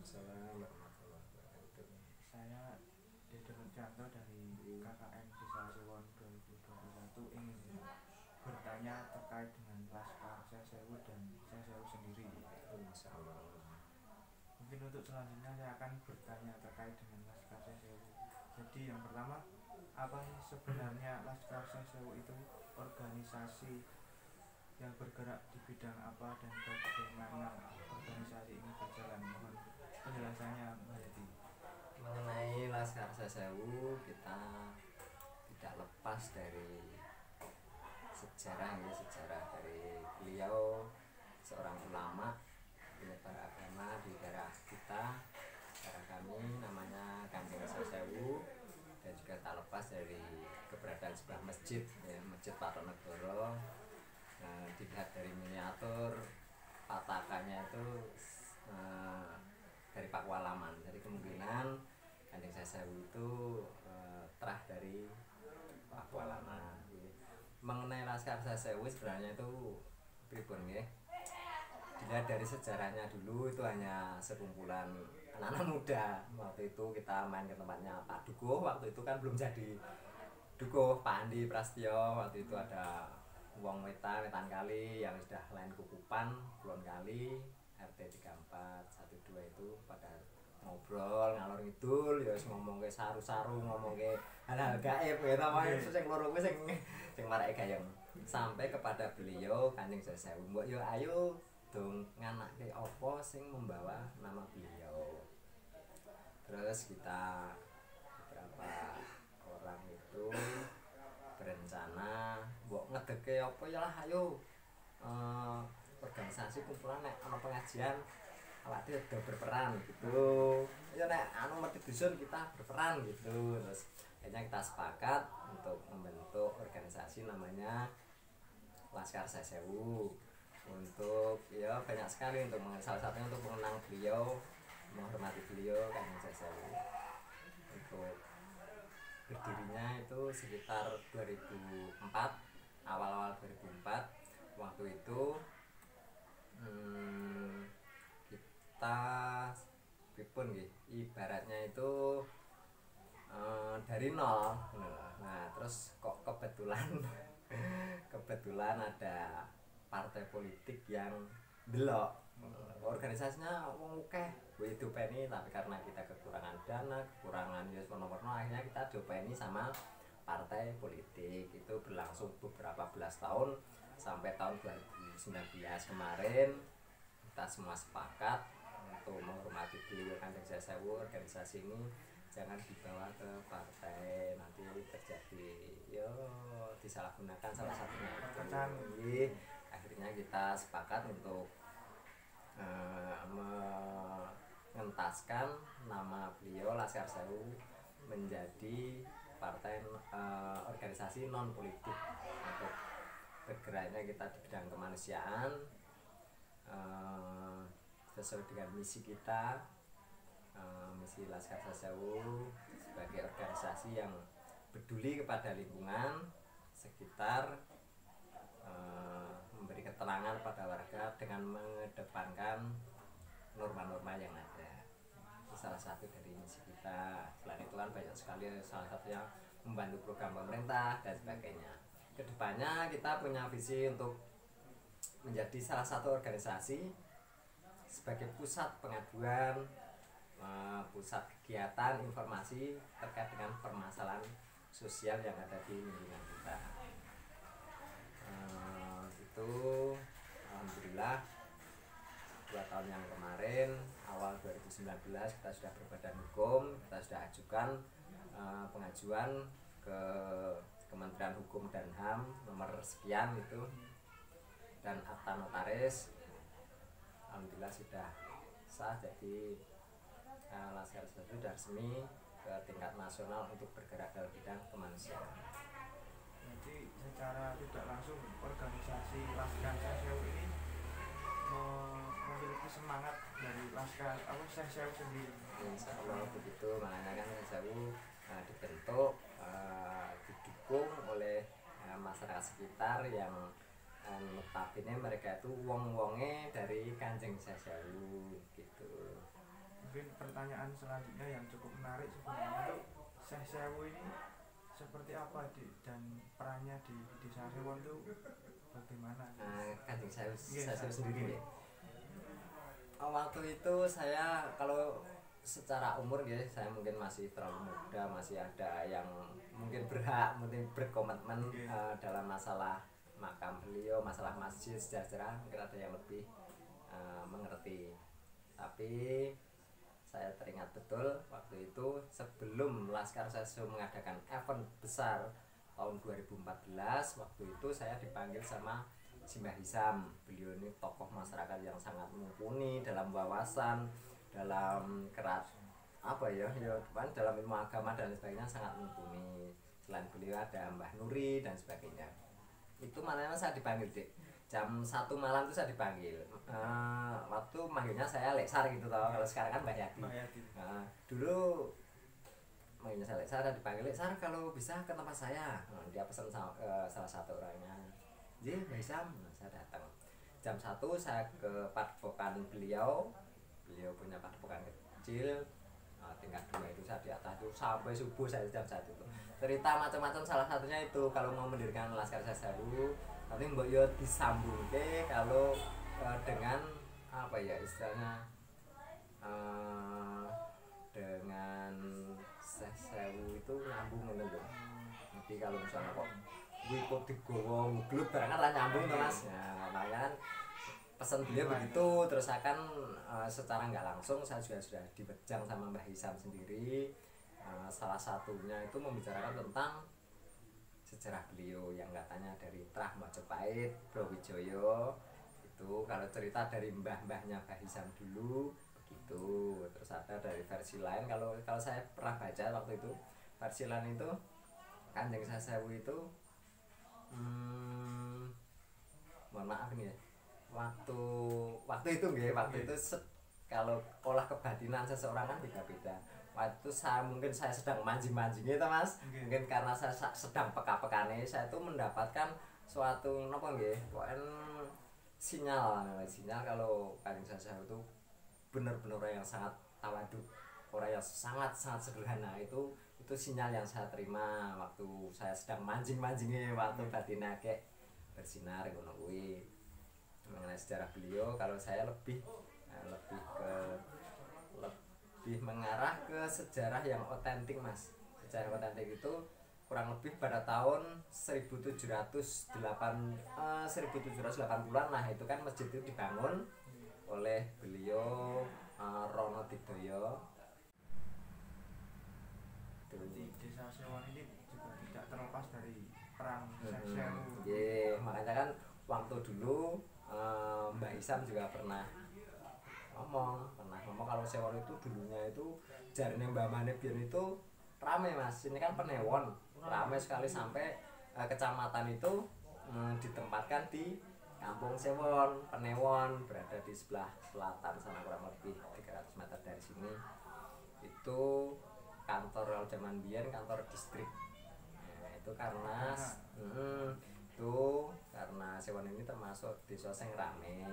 Waalaikumsalam warahmatullahi wabarakatuh. Saya Dede Nurjanto dari KKN Desa Siwon 2021 ingin bertanya terkait dengan Laskar Sesewu dan Sesewu sendiri. Insya Allah. Mungkin untuk selanjutnya saya akan bertanya terkait dengan Laskar Sesewu. Jadi yang pertama, apa sih sebenarnya Laskar Sesewu itu? Organisasi yang bergerak di bidang apa dan bagaimana organisasi ini berjalan? Mohon penjelasannya, Mbak Yati. Mengenai Laskar Sesewu, kita tidak lepas dari sejarah dari beliau seorang ulama penyebar agama di daerah kita. Daerah kami namanya Kanjeng Sesewu, dan juga tak lepas dari keberadaan sebuah masjid, Masjid Patonegoro. Dilihat dari miniatur patakannya itu dari Pakualaman. Jadi kemungkinan Kanjeng Sesewu itu terah dari Pakualaman. Mengenai Laskar Sesewu sebenarnya itu pripun nggih? Dilihat dari sejarahnya dulu, itu hanya sekumpulan anak-anak muda. Waktu itu kita main ke tempatnya Pak Dukuh. Waktu itu kan belum jadi Dukuh, Pak Andi Prasetyo. Waktu itu ada wong wetan kali yang sudah lain kukupan Kulon Kali RT 34 12 itu pada ngobrol ngalor ngidul, ya ngomong ke saru-saru, ngomong ke hal-hal gaib ya namanya. Sing loro kuwi sing marake gayeng sampai kepada beliau Kanjeng Sesewu. Mbok yo ayo dong nganake apa sing membawa nama beliau. Terus kita beberapa orang itu berencana mbok ngedeke apa ya lah, ayo organisasi kumpulan nek ana pengajian awak dhewe do berperan gitu. Ya nek anu mesti dusun kita berperan gitu. Terus akhirnya kita sepakat untuk membentuk organisasi namanya Laskar Sesewu. Untuk ya banyak sekali, untuk salah satunya untuk mengenang beliau, menghormati beliau Kanjeng Sesewu. Untuk berdirinya itu sekitar 2004, awal-awal 2004. Waktu itu kita pripun nggih, ibaratnya itu dari nol. Nah, terus kok kebetulan kebetulan ada partai politik yang belok organisasinya wong akeh dopeni, tapi karena kita kekurangan dana, kekurangan ya warna-warna, akhirnya kita dopeni sama partai politik. Itu berlangsung beberapa belas tahun sampai tahun 2019 kemarin. Kita semua sepakat untuk menghormati beliau Kanjeng Sesewu. Organisasi ini jangan dibawa ke partai, nanti terjadi yo disalahgunakan salah satunya itu. Akhirnya kita sepakat untuk mengentaskan nama beliau Laskar Sesewu menjadi partai organisasi non politik. Untuk bergeraknya kita di bidang kemanusiaan sesuai dengan misi kita. Misi Laskar Sesewu sebagai organisasi yang peduli kepada lingkungan sekitar, memberi ketenangan pada warga dengan mengedepankan norma-norma yang ada. Itu salah satu dari misi kita. Selain itu kan banyak sekali, salah satunya membantu program pemerintah dan sebagainya. Kedepannya kita punya visi untuk menjadi salah satu organisasi sebagai pusat pengaduan, pusat kegiatan informasi terkait dengan permasalahan sosial yang ada di lingkungan kita. Itu alhamdulillah 2 tahun yang kemarin, awal 2019 kita sudah berbadan hukum. Kita sudah ajukan pengajuan ke Kementerian Hukum dan HAM nomor sekian itu, dan akta notaris alhamdulillah sudah sah. Jadi Laskar Sesewu sudah resmi ke tingkat nasional untuk bergerak dalam bidang kemanusiaan. Jadi secara tidak langsung organisasi Laskar Sesewu ini memiliki semangat dari Laskar Sesewu sendiri. Insya Allah begitu, makanya kan Sesewu dibentuk, didukung oleh masyarakat sekitar yang notabene mereka itu wong-wonge dari Kanjeng Sesewu gitu. mungkin pertanyaan selanjutnya yang cukup menarik sebenarnya itu Syekh Sewu ini seperti apa dan perannya di desa Sewon itu bagaimana? Kanjeng Iya, saya Syekh. sendiri ya. Waktu itu saya kalau secara umur ya saya mungkin masih terlalu muda, masih ada yang mungkin mungkin berkomitmen dalam masalah makam beliau, masalah masjid sejarah mungkin ada yang lebih mengerti. Tapi saya teringat betul waktu itu sebelum Laskar Sesu mengadakan event besar tahun 2014, waktu itu saya dipanggil sama Simbah Hisam. Beliau ini tokoh masyarakat yang sangat mumpuni dalam wawasan, dalam apa ya dalam ilmu agama dan sebagainya sangat mumpuni. Selain beliau ada Mbah Nuri dan sebagainya. Itu malamnya saya dipanggil dek, jam 1 malam itu saya dipanggil. Waktu manggilnya saya Leksar gitu tau, kalau sekarang kan Mbak Yati. Dulu manggilnya saya Leksar, dipanggil Leksar kalau bisa ke tempat saya. Dia pesan sama salah satu orangnya, jadi Mbak Isam. Saya datang jam 1, saya ke padepokan beliau punya padepokan kecil tingkat 2 itu. Saya di atas itu sampai subuh, saya jam 1 itu cerita macam-macam, salah satunya itu kalau mau mendirikan Laskar Sewu nanti mbok yo disambung ke kalau dengan apa ya istilahnya dengan Sewu itu nyambung gitu. Nanti kalau misalnya kok gue kok digowo ngublut barang kan lah nyambung tuh mas. Nah, makanya kan pesan beliau begitu, terus akan secara nggak langsung saya juga sudah dibejang sama Mbah Hisam sendiri. Salah satunya itu membicarakan tentang sejarah beliau yang katanya dari Trah Mojopahit, Brawijaya. Itu kalau cerita dari mbah-mbahnya Mbah Hisam dulu begitu. Terus ada dari versi lain, kalau saya pernah baca waktu itu versi lain itu Kanjeng Sewu itu mohon maaf nih ya, waktu itu nggih, waktu itu kalau olah kebatinan seseorang kan beda-beda. Waktu mungkin saya sedang mancing-mancingnya itu mas, mungkin karena saya sedang peka-pekane, saya itu mendapatkan suatu apa nggih, sinyal kalau Kanjeng Sewu itu benar-benar orang yang sangat tawadhu, orang yang sangat sederhana. Itu sinyal yang saya terima waktu saya sedang mancing-mancingnya, waktu batinnya kayak bersinar ngono kuwi. Mengenai sejarah beliau, kalau saya lebih mengarah ke sejarah yang otentik mas. Sejarah otentik itu kurang lebih pada tahun 1780-an. Nah itu kan masjid itu dibangun oleh beliau Rono Tigdoyo. Jadi desa Sewon ini juga tidak terlepas dari peran Syekh Sewu. Makanya kan waktu dulu Mbak Isam juga pernah ngomong kalau Sewon itu dulunya itu jarine Mbak Mane Biyen itu rame mas. Ini kan Penewon, rame sekali sampai kecamatan itu ditempatkan di Kampung Sewon. Penewon berada di sebelah selatan sana, kurang lebih 300 meter dari sini. Itu kantor kalau zaman biyen kantor distrik. Nah, itu karena Sewon ini termasuk desa sing rame.